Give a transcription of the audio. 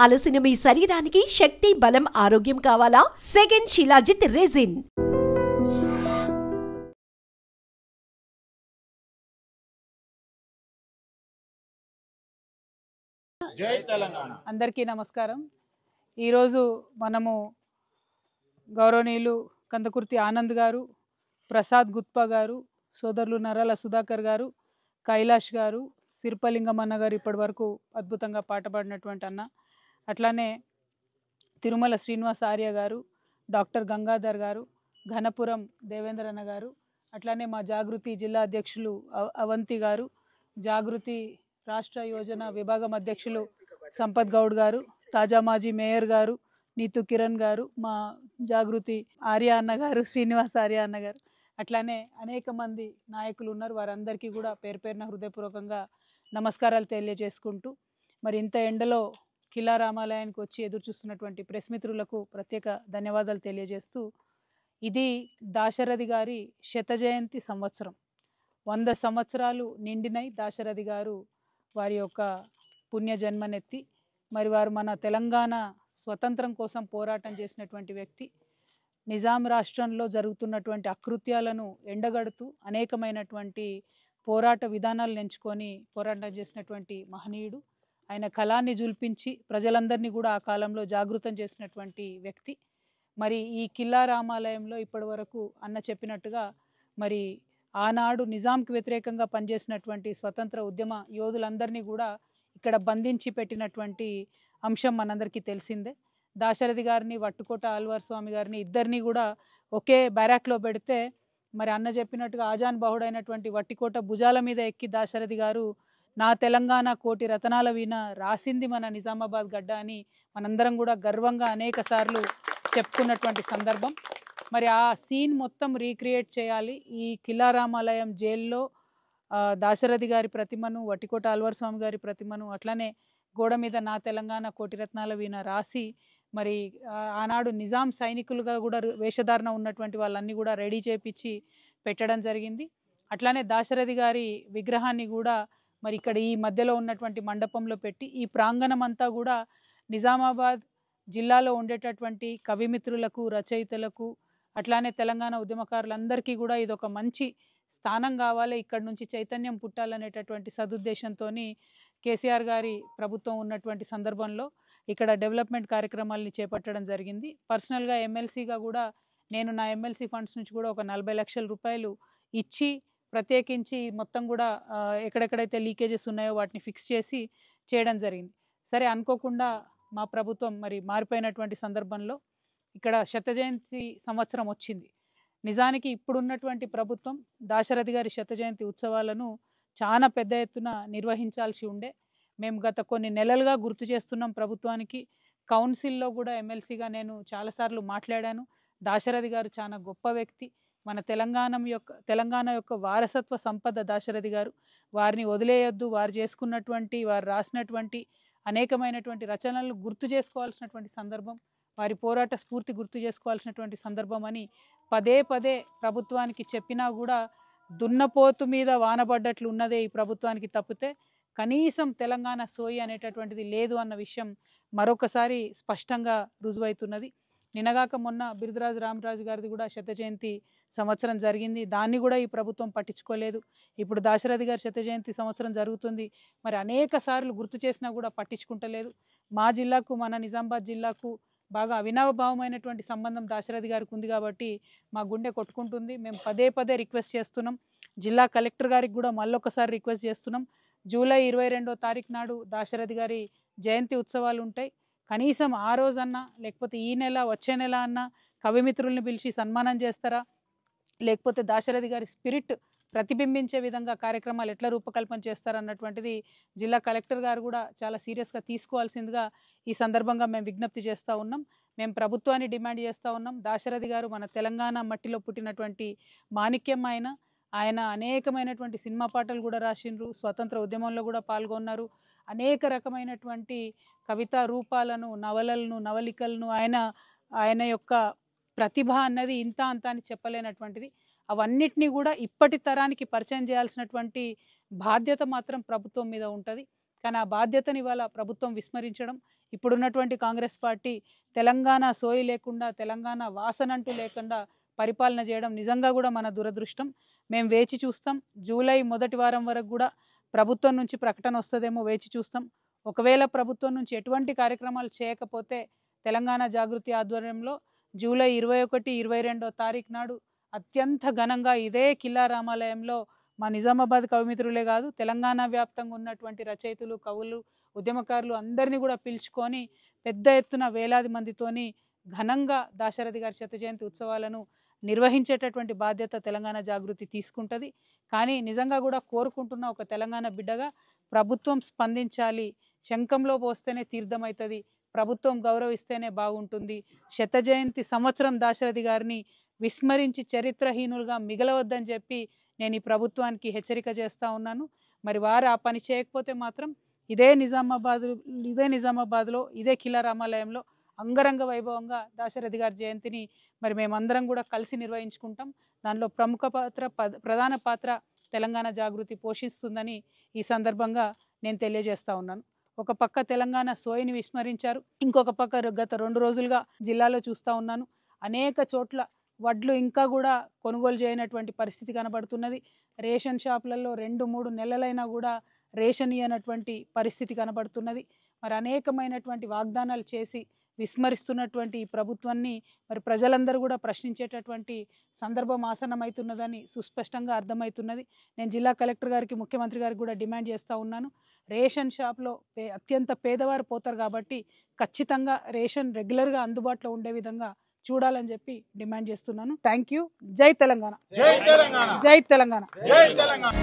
అలసిన మీ శరీరానికి శక్తి, బలం, ఆరోగ్యం కావాలా? Second shilajit resin. జై తెలంగాణ. అందరికీ నమస్కారం. ఈరోజు మనము గౌరవనీయులు కందకుర్తి ఆనంద్ గారు, ప్రసాద్ గుత్పా గారు, సోదరులు నరాల సుధాకర్ గారు, కైలాష్ గారు, సిరిపలింగమన్న గారు ఇప్పటి వరకు అద్భుతంగా పాట పాడినటువంటి అన్న, అట్లానే తిరుమల శ్రీనివాస్ ఆర్య గారు, డాక్టర్ గంగాధర్ గారు, ఘనపురం దేవేంద్రన్న గారు, అట్లానే మా జాగృతి జిల్లా అధ్యక్షులు అవంతి గారు, జాగృతి రాష్ట్ర యోజన విభాగం అధ్యక్షులు సంపత్ గౌడ్ గారు, తాజా మాజీ మేయర్ గారు నీతు కిరణ్ గారు, మా జాగృతి ఆర్య అన్న గారు, శ్రీనివాస్ ఆర్య అన్న గారు, అట్లానే అనేక మంది నాయకులు ఉన్నారు. వారందరికీ కూడా పేరు పేరున హృదయపూర్వకంగా నమస్కారాలు తెలియజేసుకుంటూ, మరి ఇంత ఎండలో కిలా రామాలయానికి వచ్చి ఎదురు చూస్తున్నటువంటి ప్రెస్ మిత్రులకు ప్రత్యేక ధన్యవాదాలు తెలియజేస్తూ, ఇది దాశరథి గారి శత జయంతి సంవత్సరం. 100 సంవత్సరాలు నిండినై దాశరథి గారు వారి యొక్క పుణ్య జన్మనెత్తి, మరి వారు మన తెలంగాణ స్వతంత్రం కోసం పోరాటం చేసినటువంటి వ్యక్తి. నిజాం రాష్ట్రంలో జరుగుతున్నటువంటి అకృత్యాలను ఎండగడుతూ అనేకమైనటువంటి పోరాట విధానాలను ఎంచుకొని పోరాటం చేసినటువంటి మహనీయుడు. ఆయన కళాన్ని జుల్పించి ప్రజలందరినీ కూడా ఆ కాలంలో జాగృతం చేసినటువంటి వ్యక్తి. మరి ఈ కిల్లా రామాలయంలో ఇప్పటి వరకు అన్న చెప్పినట్టుగా మరి ఆనాడు నిజాంకి వ్యతిరేకంగా పనిచేసినటువంటి స్వతంత్ర ఉద్యమ యోధులందరినీ కూడా ఇక్కడ బంధించి పెట్టినటువంటి అంశం మనందరికీ తెలిసిందే. దాశరథి గారిని, వట్టుకోట ఆల్వార్ స్వామి గారిని ఇద్దరిని కూడా ఒకే బ్యారాక్లో పెడితే, మరి అన్న చెప్పినట్టుగా ఆజాన్ బహుడైనటువంటి వట్టికోట భుజాల మీద ఎక్కి దాశరథి గారు నా తెలంగాణ కోటి రతనాల వీణ రాసింది మన నిజామాబాద్ గడ్డ అని మనందరం కూడా గర్వంగా అనేక సార్లు చెప్పుకున్నటువంటి సందర్భం. మరి ఆ సీన్ మొత్తం రీక్రియేట్ చేయాలి. ఈ కిలా రామాలయం జైల్లో దాశరథి గారి ప్రతిమను, వట్టికోట ఆల్వార్ స్వామి గారి ప్రతిమను, అట్లానే గోడ మీద నా తెలంగాణ కోటి రత్నాల వీణ రాసి, మరి ఆనాడు నిజాం సైనికులుగా కూడా వేషధారణ ఉన్నటువంటి వాళ్ళన్నీ కూడా రెడీ చేపించి పెట్టడం జరిగింది. అట్లానే దాశరథి గారి విగ్రహాన్ని కూడా మరి ఇక్కడ ఈ మధ్యలో ఉన్నటువంటి మండపంలో పెట్టి, ఈ ప్రాంగణం అంతా కూడా నిజామాబాద్ జిల్లాలో ఉండేటటువంటి కవిమిత్రులకు, రచయితలకు, అట్లానే తెలంగాణ ఉద్యమకారులందరికీ కూడా ఇది ఒక మంచి స్థానం కావాలి, ఇక్కడ నుంచి చైతన్యం పుట్టాలనేటటువంటి సదుద్దేశంతో కేసీఆర్ గారి ప్రభుత్వం ఉన్నటువంటి సందర్భంలో ఇక్కడ డెవలప్మెంట్ కార్యక్రమాలని చేపట్టడం జరిగింది. పర్సనల్గా ఎమ్మెల్సీగా కూడా నేను నా ఎమ్మెల్సీ ఫండ్స్ నుంచి కూడా ఒక 40 లక్షల రూపాయలు ఇచ్చి ప్రత్యేకించి మొత్తం కూడా ఎక్కడెక్కడైతే లీకేజెస్ ఉన్నాయో వాటిని ఫిక్స్ చేసి చేయడం జరిగింది. సరే, అనుకోకుండా మా ప్రభుత్వం మరి మారిపోయినటువంటి సందర్భంలో ఇక్కడ శత జయంతి సంవత్సరం వచ్చింది. నిజానికి ఇప్పుడున్నటువంటి ప్రభుత్వం దాశరథి గారి శత జయంతి ఉత్సవాలను చాలా పెద్ద ఎత్తున నిర్వహించాల్సి ఉండే. మేము గత కొన్ని నెలలుగా గుర్తు చేస్తున్నాం ప్రభుత్వానికి. కౌన్సిల్లో కూడా ఎమ్మెల్సీగా నేను చాలాసార్లు మాట్లాడాను. దాశరథి గారు చాలా గొప్ప వ్యక్తి, మన తెలంగాణ యొక్క వారసత్వ సంపద దాశరథి గారు. వారిని వదిలేయొద్దు, వారు చేసుకున్నటువంటి, వారు రాసినటువంటి అనేకమైనటువంటి రచనలను గుర్తు చేసుకోవాల్సినటువంటి సందర్భం, వారి పోరాట స్ఫూర్తి గుర్తు చేసుకోవాల్సినటువంటి సందర్భం అని పదే పదే ప్రభుత్వానికి చెప్పినా కూడా దున్నపోతు మీద వానబడ్డట్లు ఉన్నదే ఈ ప్రభుత్వానికి తప్పితే కనీసం తెలంగాణ సోయి అనేటటువంటిది లేదు అన్న విషయం మరొకసారి స్పష్టంగా రుజువైతున్నది. నిన్నగాక మొన్న బిరుదరాజు రామరాజు గారిది కూడా శత జయంతి సంవత్సరం జరిగింది. దాన్ని కూడా ఈ ప్రభుత్వం పట్టించుకోలేదు. ఇప్పుడు దాశరథి గారి శత జయంతి సంవత్సరం జరుగుతుంది. మరి అనేక సార్లు గుర్తు చేసినా కూడా పట్టించుకుంటలేదు. మా జిల్లాకు, మన నిజామాబాద్ జిల్లాకు బాగా అవినాభావమైనటువంటి సంబంధం దాశరథి గారికి ఉంది కాబట్టి మా గుండె కొట్టుకుంటుంది. మేము పదే పదే రిక్వెస్ట్ చేస్తున్నాం. జిల్లా కలెక్టర్ గారికి కూడా మళ్ళొకసారి రిక్వెస్ట్ చేస్తున్నాం. జూలై 22వ తారీఖు నాడు దాశరథి గారి జయంతి ఉత్సవాలు ఉంటాయి. కనీసం ఆ రోజన్నా, లేకపోతే ఈ నెల వచ్చే నెల అన్నా కవిమిత్రుల్ని పిలిచి సన్మానం చేస్తారా, లేకపోతే దాశరథి గారి స్పిరిట్ ప్రతిబింబించే విధంగా కార్యక్రమాలు ఎట్లా రూపకల్పన చేస్తారన్నటువంటిది జిల్లా కలెక్టర్ గారు కూడా చాలా సీరియస్గా తీసుకోవాల్సిందిగా ఈ సందర్భంగా మేము విజ్ఞప్తి చేస్తూ ఉన్నాం. మేము ప్రభుత్వాన్ని డిమాండ్ చేస్తూ ఉన్నాం. దాశరథి గారు మన తెలంగాణ మట్టిలో పుట్టినటువంటి మాణిక్యం. ఆయన అనేకమైనటువంటి సినిమా పాటలు కూడా రాసిండ్రు, స్వతంత్ర ఉద్యమంలో కూడా పాల్గొన్నారు. అనేక రకమైనటువంటి కవితా రూపాలను, నవలలను, నవలికలను ఆయన యొక్క ప్రతిభ అన్నది ఇంత అంత అని చెప్పలేనటువంటిది. అవన్నిటినీ కూడా ఇప్పటి తరానికి పరిచయం చేయాల్సినటువంటి బాధ్యత మాత్రం ప్రభుత్వం మీద ఉంటుంది. కానీ ఆ బాధ్యతని ఇవాళ ప్రభుత్వం విస్మరించడం, ఇప్పుడున్నటువంటి కాంగ్రెస్ పార్టీ తెలంగాణ సోయి లేకుండా, తెలంగాణ వాసనంటూ లేకుండా పరిపాలన చేయడం నిజంగా కూడా మన దురదృష్టం. మేము వేచి చూస్తాం. జూలై మొదటి వారం వరకు కూడా ప్రభుత్వం నుంచి ప్రకటన వస్తుందేమో వేచి చూస్తాం. ఒకవేళ ప్రభుత్వం నుంచి ఎటువంటి కార్యక్రమాలు చేయకపోతే తెలంగాణ జాగృతి ఆధ్వర్యంలో జూలై 21, 22వ తారీఖు నాడు అత్యంత ఘనంగా ఇదే కిల్లా రామాలయంలో మా నిజామాబాద్ కవిమిత్రులే కాదు, తెలంగాణ వ్యాప్తంగా ఉన్నటువంటి రచయితలు, కవులు, ఉద్యమకారులు అందరినీ కూడా పిలుచుకొని పెద్ద ఎత్తున వేలాది మందితోని ఘనంగా దాశరథి గారి శత జయంతి ఉత్సవాలను నిర్వహించేటటువంటి బాధ్యత తెలంగాణ జాగృతి తీసుకుంటుంది. కానీ నిజంగా కూడా కోరుకుంటున్న ఒక తెలంగాణ బిడ్డగా ప్రభుత్వం స్పందించాలి. శంఖంలో పోస్తేనే తీర్థమవుతుంది, ప్రభుత్వం గౌరవిస్తేనే బాగుంటుంది. శత జయంతి సంవత్సరం దాశరథి గారిని విస్మరించి చరిత్రహీనులుగా మిగలవద్దని చెప్పి నేను ఈ ప్రభుత్వానికి హెచ్చరిక చేస్తూ ఉన్నాను. మరి వారు ఆ పని చేయకపోతే మాత్రం ఇదే నిజామాబాద్లో ఇదే కిల్లా రామాలయంలో అంగరంగ వైభవంగా దాశరథి గారి జయంతిని మరి మేమందరం కూడా కలిసి నిర్వహించుకుంటాం. దానిలో ప్రధాన పాత్ర తెలంగాణ జాగృతి పోషిస్తుందని ఈ సందర్భంగా నేను తెలియజేస్తా ఉన్నాను. ఒక పక్క తెలంగాణ సోయిని విస్మరించారు, ఇంకొక పక్క గత 2 రోజులుగా జిల్లాలో చూస్తూ ఉన్నాను అనేక చోట్ల వడ్లు ఇంకా కూడా కొనుగోలు చేయనటువంటి పరిస్థితి కనబడుతున్నది. రేషన్ షాపులలో 2-3 నెలలైనా కూడా రేషన్ ఇయ్యనటువంటి పరిస్థితి కనబడుతున్నది. మరి అనేకమైనటువంటి వాగ్దానాలు చేసి విస్మరిస్తున్నటువంటి ఈ ప్రభుత్వాన్ని మరి ప్రజలందరూ కూడా ప్రశ్నించేటటువంటి సందర్భం ఆసన్నమవుతున్నదని సుస్పష్టంగా అర్థమవుతున్నది. నేను జిల్లా కలెక్టర్ గారికి, ముఖ్యమంత్రి గారికి కూడా డిమాండ్ చేస్తూ ఉన్నాను. రేషన్ షాప్లో అత్యంత పేదవారు పోతారు కాబట్టి ఖచ్చితంగా రేషన్ రెగ్యులర్గా అందుబాటులో ఉండే విధంగా చూడాలని చెప్పి డిమాండ్ చేస్తున్నాను. Thank you. జై తెలంగాణ. జై తెలంగాణ. జై తెలంగాణ. జై తెలంగాణ.